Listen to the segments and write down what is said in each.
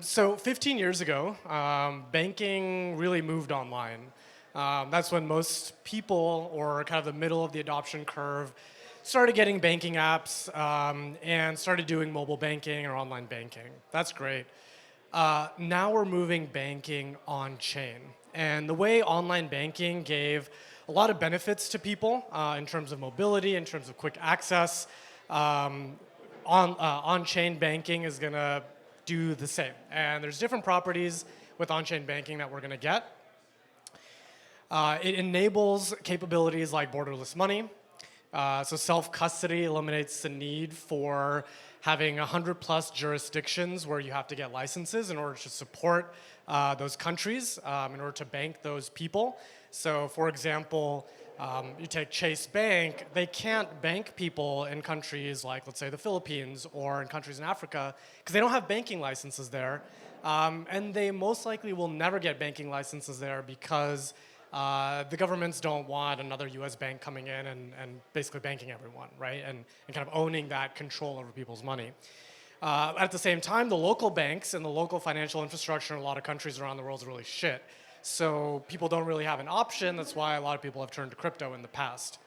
So 15 years ago, banking really moved online. That's when most people, or kind of the middle of the adoption curve, started getting banking apps and started doing mobile banking or online banking. That's great. Now we're moving banking on chain. And the way online banking gave a lot of benefits to people in terms of mobility, in terms of quick access, um, on-chain banking is going to do the same. And there's different properties with on-chain banking that we're going to get. It enables capabilities like borderless money. So self-custody eliminates the need for having 100 plus jurisdictions where you have to get licenses in order to support those countries, in order to bank those people. So for example, you take Chase Bank, they can't bank people in countries like, let's say, the Philippines or in countries in Africa because they don't have banking licenses there. And they most likely will never get banking licenses there because the governments don't want another US bank coming in and basically banking everyone, right? And kind of owning that control over people's money. At the same time, the local banks and the local financial infrastructure in a lot of countries around the world is really shit. So people don't really have an option. That's why a lot of people have turned to crypto in the past.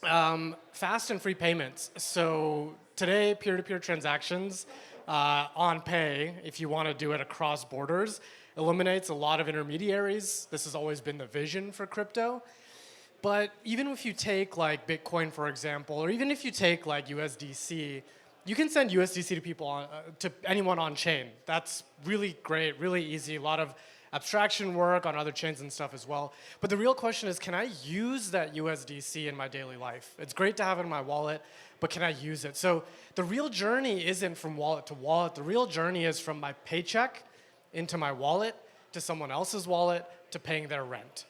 Fast and free payments. So today, peer-to-peer transactions on Pay, if you want to do it across borders, eliminates a lot of intermediaries. This has always been the vision for crypto. But even if you take like Bitcoin, for example, or even if you take like USDC, you can send USDC to people to anyone on chain. That's really great, really easy. A lot of abstraction work on other chains and stuff as well. But the real question is, can I use that USDC in my daily life? It's great to have it in my wallet, but can I use it? So the real journey isn't from wallet to wallet. The real journey is from my paycheck into my wallet to someone else's wallet to paying their rent,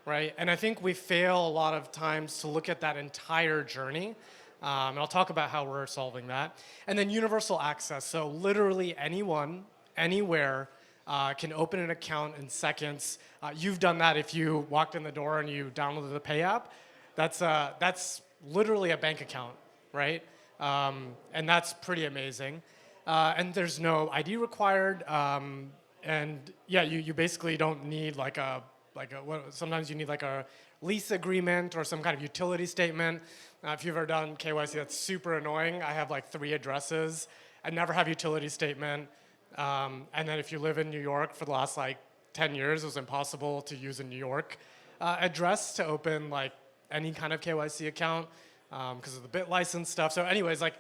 right? And I think we fail a lot of times to look at that entire journey. And I'll talk about how we're solving that. And then universal access. So literally anyone, anywhere, can open an account in seconds. You've done that if you walked in the door and you downloaded the Pay app. That's literally a bank account, right? And that's pretty amazing. And there's no ID required. And yeah, you basically don't need sometimes you need like a lease agreement or some kind of utility statement. If you've ever done KYC, that's super annoying. I have like 3 addresses. I never have utility statement. And then if you live in New York for the last like 10 years, it was impossible to use a New York address to open like any kind of KYC account because of the bit license stuff. So anyways, like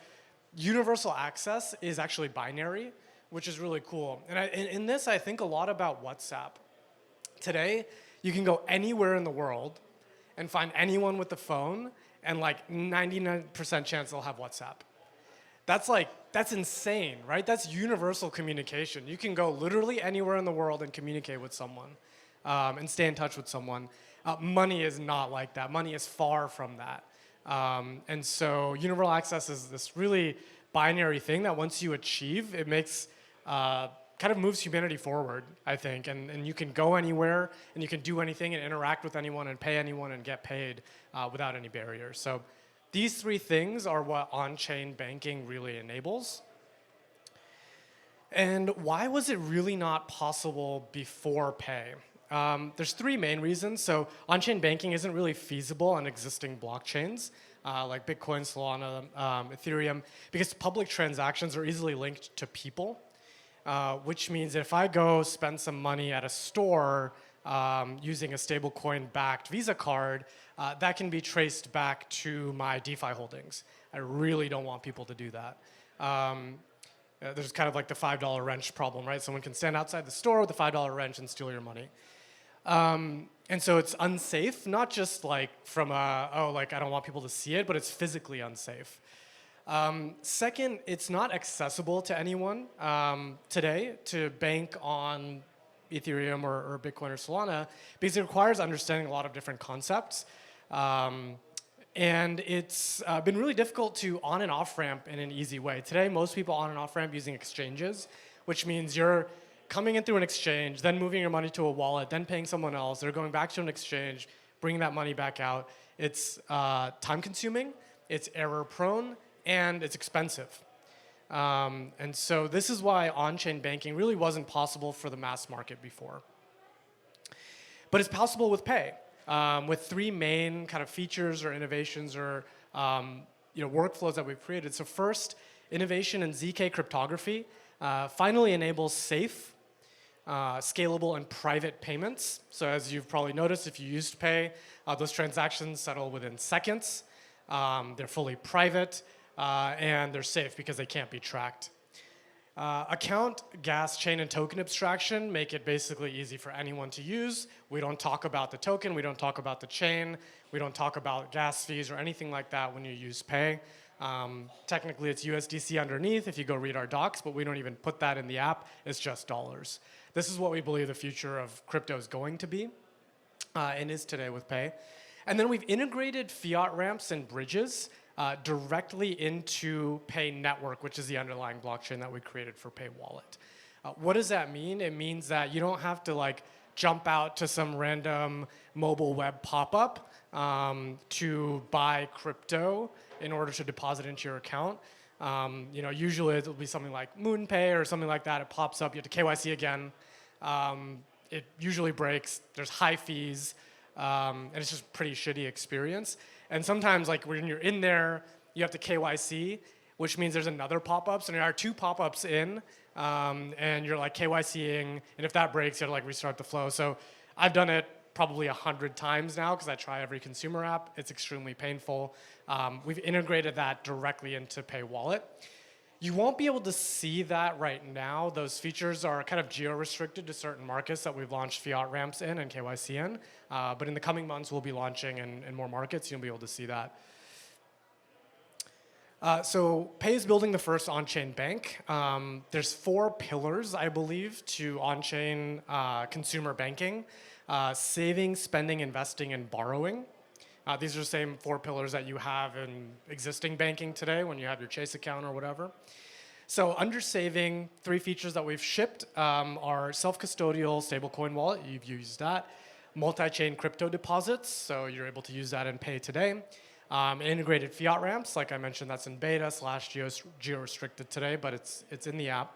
universal access is actually binary, which is really cool. And in this, I think a lot about WhatsApp. Today, you can go anywhere in the world and find anyone with a phone, and like 99% chance they'll have WhatsApp. That's insane, right? That's universal communication. You can go literally anywhere in the world and communicate with someone and stay in touch with someone. Money is not like that. Money is far from that. And so universal access is this really binary thing that once you achieve, it makes kind of moves humanity forward, I think. And you can go anywhere and you can do anything and interact with anyone and pay anyone and get paid without any barriers. So these 3 things are what on-chain banking really enables. And why was it really not possible before Pay? There's 3 main reasons. So on-chain banking isn't really feasible on existing blockchains like Bitcoin, Solana, Ethereum, because public transactions are easily linked to people, which means if I go spend some money at a store using a stablecoin-backed Visa card, that can be traced back to my DeFi holdings. I really don't want people to do that. There's kind of like the $5 wrench problem, right? Someone can stand outside the store with a $5 wrench and steal your money. And so it's unsafe, not just like from I don't want people to see it, but it's physically unsafe. Second, it's not accessible to anyone today to bank on Ethereum or Bitcoin or Solana because it requires understanding a lot of different concepts. And it's been really difficult to on and off ramp in an easy way. Today, most people on and off ramp using exchanges, which means you're coming in through an exchange, then moving your money to a wallet, then paying someone else. They're going back to an exchange, bringing that money back out. It's time consuming, it's error prone, and it's expensive. And so this is why on-chain banking really wasn't possible for the mass market before. But it's possible with Pay, with three main kind of features or innovations or workflows that we've created. So first, innovation in ZK cryptography finally enables safe, scalable, and private payments. So as you've probably noticed, if you used Pay, those transactions settle within seconds. They're fully private, and they're safe because they can't be tracked. Account, gas, chain, and token abstraction make it basically easy for anyone to use. We don't talk about the token, we don't talk about the chain, we don't talk about gas fees or anything like that when you use Pay. Technically, it's USDC underneath if you go read our docs, but we don't even put that in the app. It's just dollars. This is what we believe the future of crypto is going to be, and is today with Pay. And then we've integrated fiat ramps and bridges directly into Pay Network, which is the underlying blockchain that we created for Pay Wallet. What does that mean? It means that you don't have to jump out to some random mobile web pop-up to buy crypto in order to deposit into your account. Usually it'll be something like MoonPay or something like that. It pops up, you have to KYC again. It usually breaks, there's high fees, and it's just a pretty shitty experience. And sometimes when you're in there, you have to KYC, which means there's another pop-up. So there are two pop-ups in, and you're KYCing, and if that breaks, you have to restart the flow. So I've done it probably 100 times now because I try every consumer app. It's extremely painful. We've integrated that directly into Pay Wallet. You won't be able to see that right now. Those features are kind of geo-restricted to certain markets that we've launched fiat ramps in and KYC in. But in the coming months, we'll be launching in more markets. You'll be able to see that. So Pay is building the first on-chain bank. There's 4 pillars, I believe, to on-chain consumer banking. Saving, spending, investing, and borrowing. These are the same 4 pillars that you have in existing banking today when you have your Chase account or whatever. So under saving, 3 features that we've shipped are self-custodial stablecoin wallet. You've used that. Multi-chain crypto deposits, so you're able to use that in Pay today. Integrated fiat ramps, like I mentioned, that's in beta / geo-restricted today, but it's in the app.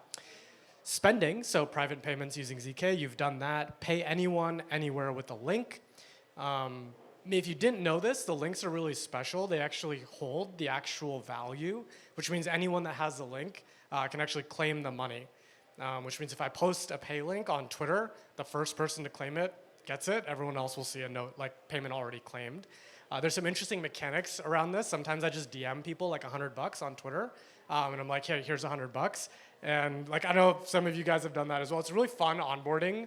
Spending, so private payments using ZK, you've done that. Pay anyone, anywhere with a link. If you didn't know this, the links are really special. They actually hold the actual value, which means anyone that has the link can actually claim the money. Which means if I post a Pay link on Twitter, the first person to claim it gets it. Everyone else will see a note like payment already claimed. There's some interesting mechanics around this. Sometimes I just DM people $100 on Twitter, and I'm like, hey, here's $100. And I know some of you guys have done that as well. It's a really fun onboarding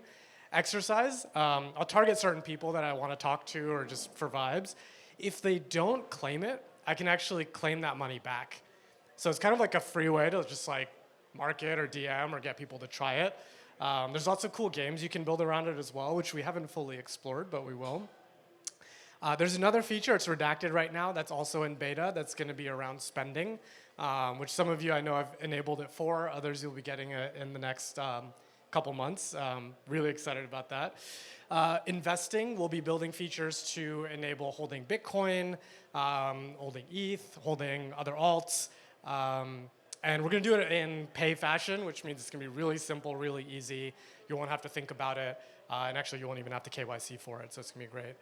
exercise. I'll target certain people that I want to talk to or just for vibes. If they don't claim it, I can actually claim that money back. So it's kind of like a free way to just market or DM or get people to try it. There's lots of cool games you can build around it as well, which we haven't fully explored, but we will. There's another feature, it's redacted right now, that's also in beta, that's going to be around spending, which some of you I know have enabled it for, others you'll be getting it in the next couple months. Really excited about that. Investing, we'll be building features to enable holding Bitcoin, holding ETH, holding other alts, and we're going to do it in Pay fashion, which means it's going to be really simple, really easy. You won't have to think about it, and actually you won't even have to KYC for it, so it's going to be great.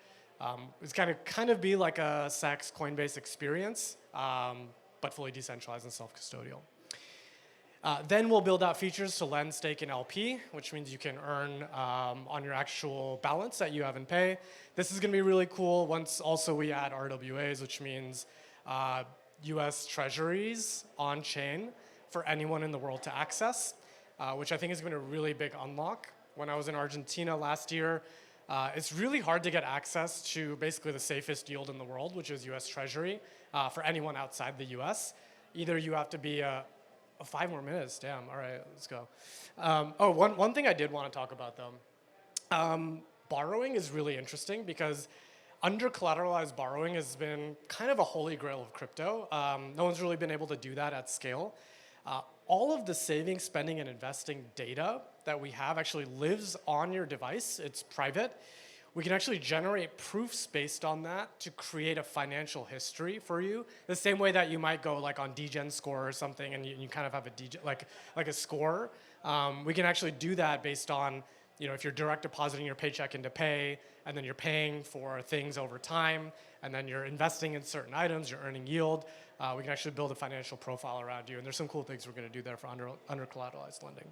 It's kind of be like a Saks Coinbase experience, but fully decentralized and self-custodial. Then we'll build out features to lend, stake, and LP, which means you can earn on your actual balance that you have in Pay. This is going to be really cool once also we add RWAs, which means US Treasuries on-chain for anyone in the world to access, which I think is going to be a really big unlock. When I was in Argentina last year, it's really hard to get access to basically the safest yield in the world, which is US Treasury, for anyone outside the US. Either you have to be 5 more minutes, damn, all right, let's go. One thing I did want to talk about though. Borrowing is really interesting because under-collateralized borrowing has been kind of a holy grail of crypto. No one's really been able to do that at scale. All of the saving, spending, and investing data that we have actually lives on your device. It's private. we can actually generate proofs based on that to create a financial history for you. The same way that you might go like on DGen score or something, and you kind of have a like a score. We can actually do that based on, if you're direct depositing your paycheck into Pay, and then you're paying for things over time, and then you're investing in certain items, you're earning yield. We can actually build a financial profile around you, and there's some cool things we're going to do there for under collateralized lending.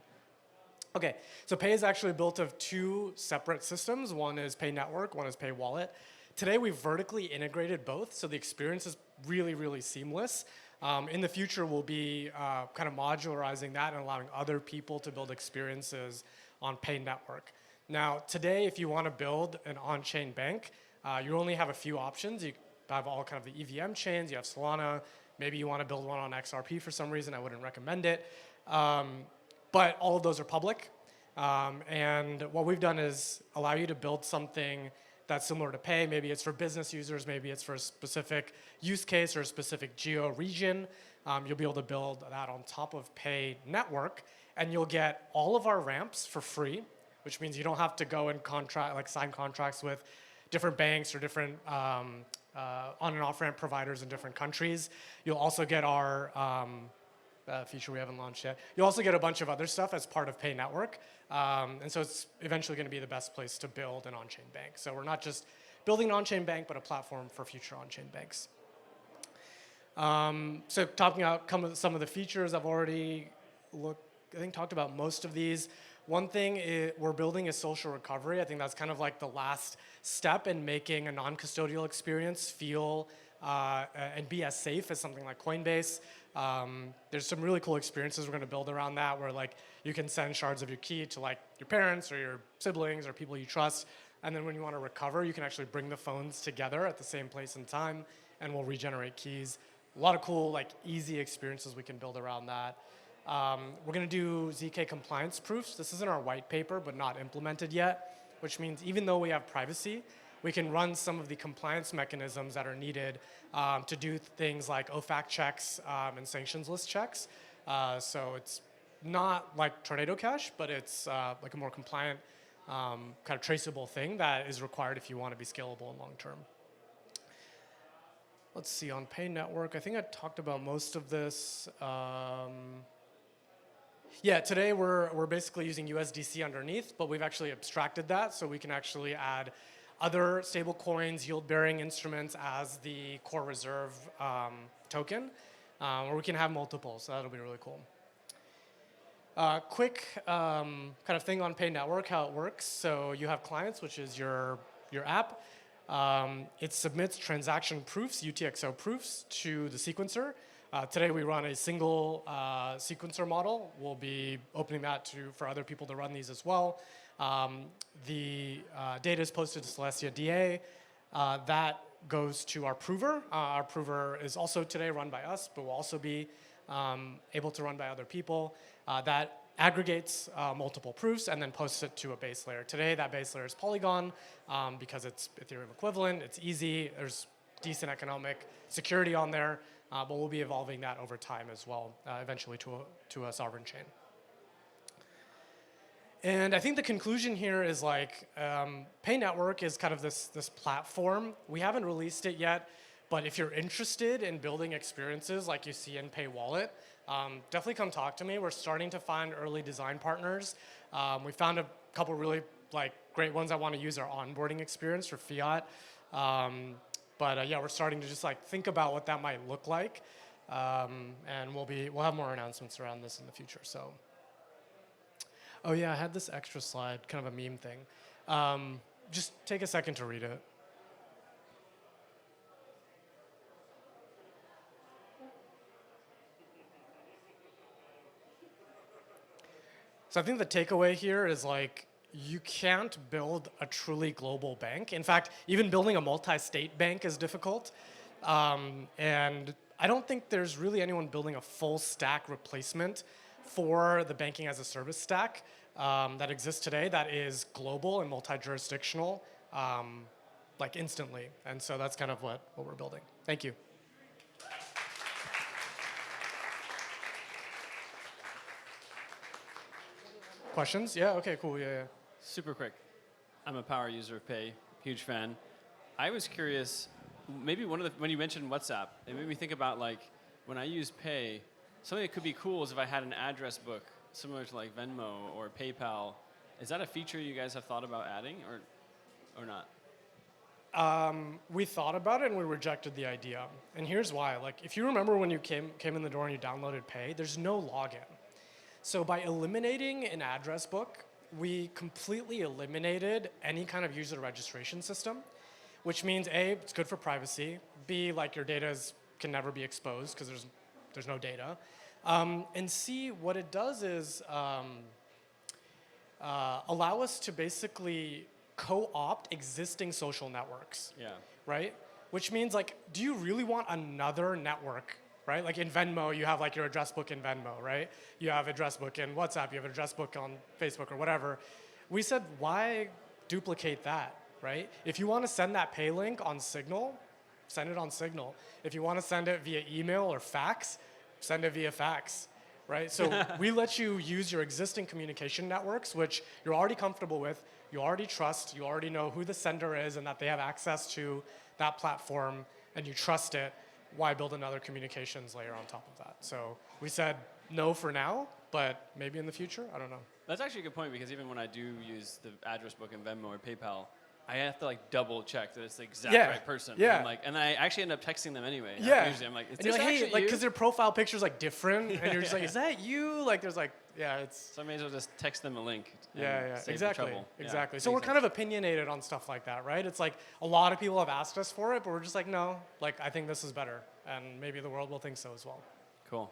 Okay, so Pay is actually built of two separate systems. One is Pay Network, one is Pay Wallet. Today we've vertically integrated both, so the experience is really, really seamless. In the future, we'll be kind of modularizing that and allowing other people to build experiences on Pay Network. Now, today, if you want to build an on-chain bank, you only have a few options. You have all kind of the EVM chains, you have Solana, maybe you want to build one on XRP for some reason, I wouldn't recommend it. But all of those are public. And what we've done is allow you to build something that's similar to Pay. Maybe it's for business users, maybe it's for a specific use case or a specific geo region. You'll be able to build that on top of Pay Network, and you'll get all of our ramps for free, which means you don't have to go and sign contracts with different banks or different on and off ramp providers in different countries. You'll also get our feature we haven't launched yet. You'll also get a bunch of other stuff as part of Pay Network. And so it's eventually going to be the best place to build an on-chain bank. So we're not just building an on-chain bank, but a platform for future on-chain banks. So talking about some of the features, I've already talked about most of these. One thing is we're building a social recovery. I think that's kind of like the last step in making a non-custodial experience feel and be as safe as something like Coinbase. There's some really cool experiences we're going to build around that, where like you can send shards of your key to like your parents or your siblings or people you trust, and then when you want to recover, you can actually bring the phones together at the same place and time, and we'll regenerate keys. A lot of cool, like easy experiences we can build around that. We're going to do ZK compliance proofs. This is in our white paper, but not implemented yet, which means even though we have privacy, we can run some of the compliance mechanisms that are needed to do things like OFAC checks and sanctions list checks. So it's not like Tornado Cash, but it's like a more compliant kind of traceable thing that is required if you want to be scalable and long term. Let's see, on Pay Network, I think I talked about most of this. Yeah, today we're basically using USDC underneath, but we've actually abstracted that, so we can actually add other stable coins, yield-bearing instruments as the core reserve token, or we can have multiple, so that'll be really cool. Quick kind of thing on Pay Network, how it works. So you have clients, which is your app. It submits transaction proofs, UTXO proofs, to the sequencer. Today we run a single sequencer model. We'll be opening that for other people to run these as well. The data is posted to Celestia DA. That goes to our prover. Our prover is also today run by us, but will also be able to run by other people. That aggregates multiple proofs and then posts it to a base layer. Today, that base layer is Polygon because it's Ethereum equivalent. It's easy. There's decent economic security on there, but we'll be evolving that over time as well, eventually to a sovereign chain. And I think the conclusion here is like Pay Network is kind of this platform. We haven't released it yet, but if you're interested in building experiences like you see in Pay Wallet, definitely come talk to me. We're starting to find early design partners. We found a couple really great ones that want to use our onboarding experience for fiat. But yeah, we're starting to just think about what that might look like, and we'll have more announcements around this in the future. So. Oh yeah, I had this extra slide, kind of a meme thing. Just take a second to read it. So I think the takeaway here is you can't build a truly global bank. In fact, even building a multi-state bank is difficult. And I don't think there's really anyone building a full stack replacement for the banking as a service stack that exists today that is global and multi-jurisdictional instantly. And so that's kind of what we're building. Thank you. Questions? Yeah, okay, cool, yeah. Super quick. I'm a power user of Pay. Huge fan. I was curious, maybe when you mentioned WhatsApp, it made me think about like when I use Pay, something that could be cool is if I had an address book similar to like Venmo or PayPal. Is that a feature you guys have thought about adding or not? We thought about it and we rejected the idea. And here's why. Like, if you remember when you came in the door and you downloaded Pay, there's no login. So by eliminating an address book, we completely eliminated any kind of user registration system, which means A, it's good for privacy. B, like your data can never be exposed because there's no data. And C, what it does is allow us to basically co-opt existing social networks. Yeah. Right? Which means like, do you really want another network, right? Like in Venmo, you have like your address book in Venmo, right? You have address book in WhatsApp, you have an address book on Facebook or whatever. We said, why duplicate that, right? If you want to send that pay link on Signal, send it on Signal. If you want to send it via email or fax, send it via fax, right? So we let you use your existing communication networks, which you're already comfortable with, you already trust, you already know who the sender is and that they have access to that platform and you trust it. Why build another communications layer on top of that? So we said no for now, but maybe in the future, I don't know. That's actually a good point because even when I do use the address book in Venmo or PayPal, I have to like double check that it's the exact right person. Yeah. And I actually end up texting them anyway. Yeah. Usually I'm like, is and you're this like, hey, actually like, you? because their profile picture's like different, and you're just like, is that you? Like, there's like, yeah, it's. So I may as well just text them a link. Yeah, save exactly, the trouble. exactly. Yeah, So we're makes kind of opinionated on stuff like that, right? It's like a lot of people have asked us for it, but we're just like, no, like I think this is better, and maybe the world will think so as well. Cool.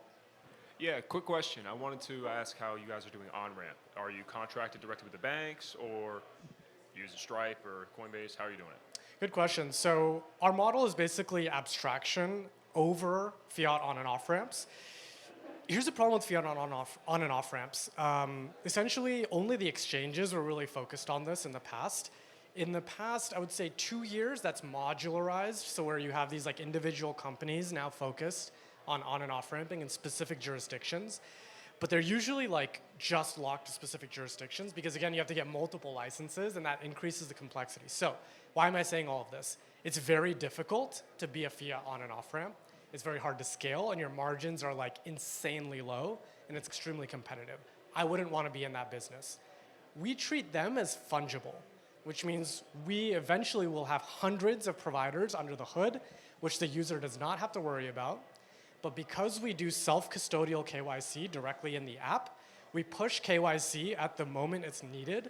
Yeah, quick question. I wanted to ask how you guys are doing on-ramp. Are you contracted directly with the banks or using Stripe or Coinbase? How are you doing it? Good question. So our model is basically abstraction over fiat on and off ramps. Here's the problem with fiat on and off ramps. Essentially, only the exchanges were really focused on this in the past. In the past, I would say 2 years, that's modularized. So where you have these like individual companies now focused on and off ramping in specific jurisdictions. But they're usually like just locked to specific jurisdictions because again, you have to get multiple licenses and that increases the complexity. So why am I saying all of this? It's very difficult to be a fiat on and off ramp. It's very hard to scale and your margins are like insanely low and it's extremely competitive. I wouldn't want to be in that business. We treat them as fungible, which means we eventually will have hundreds of providers under the hood, which the user does not have to worry about. But because we do self-custodial KYC directly in the app, we push KYC at the moment it's needed.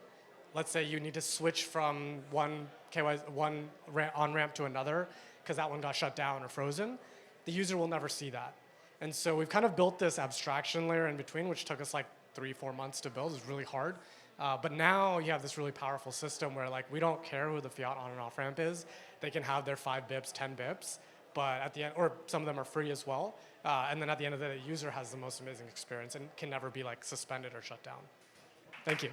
Let's say you need to switch from one on-ramp to another because that one got shut down or frozen. The user will never see that. And so we've kind of built this abstraction layer in between, which took us like 3-4 months to build. It was really hard. But now you have this really powerful system where like we don't care who the fiat on and off ramp is. They can have their 5 bips, 10 bips. But at the end, or some of them are free as well. And then at the end of the day, the user has the most amazing experience and can never be like suspended or shut down. Thank you.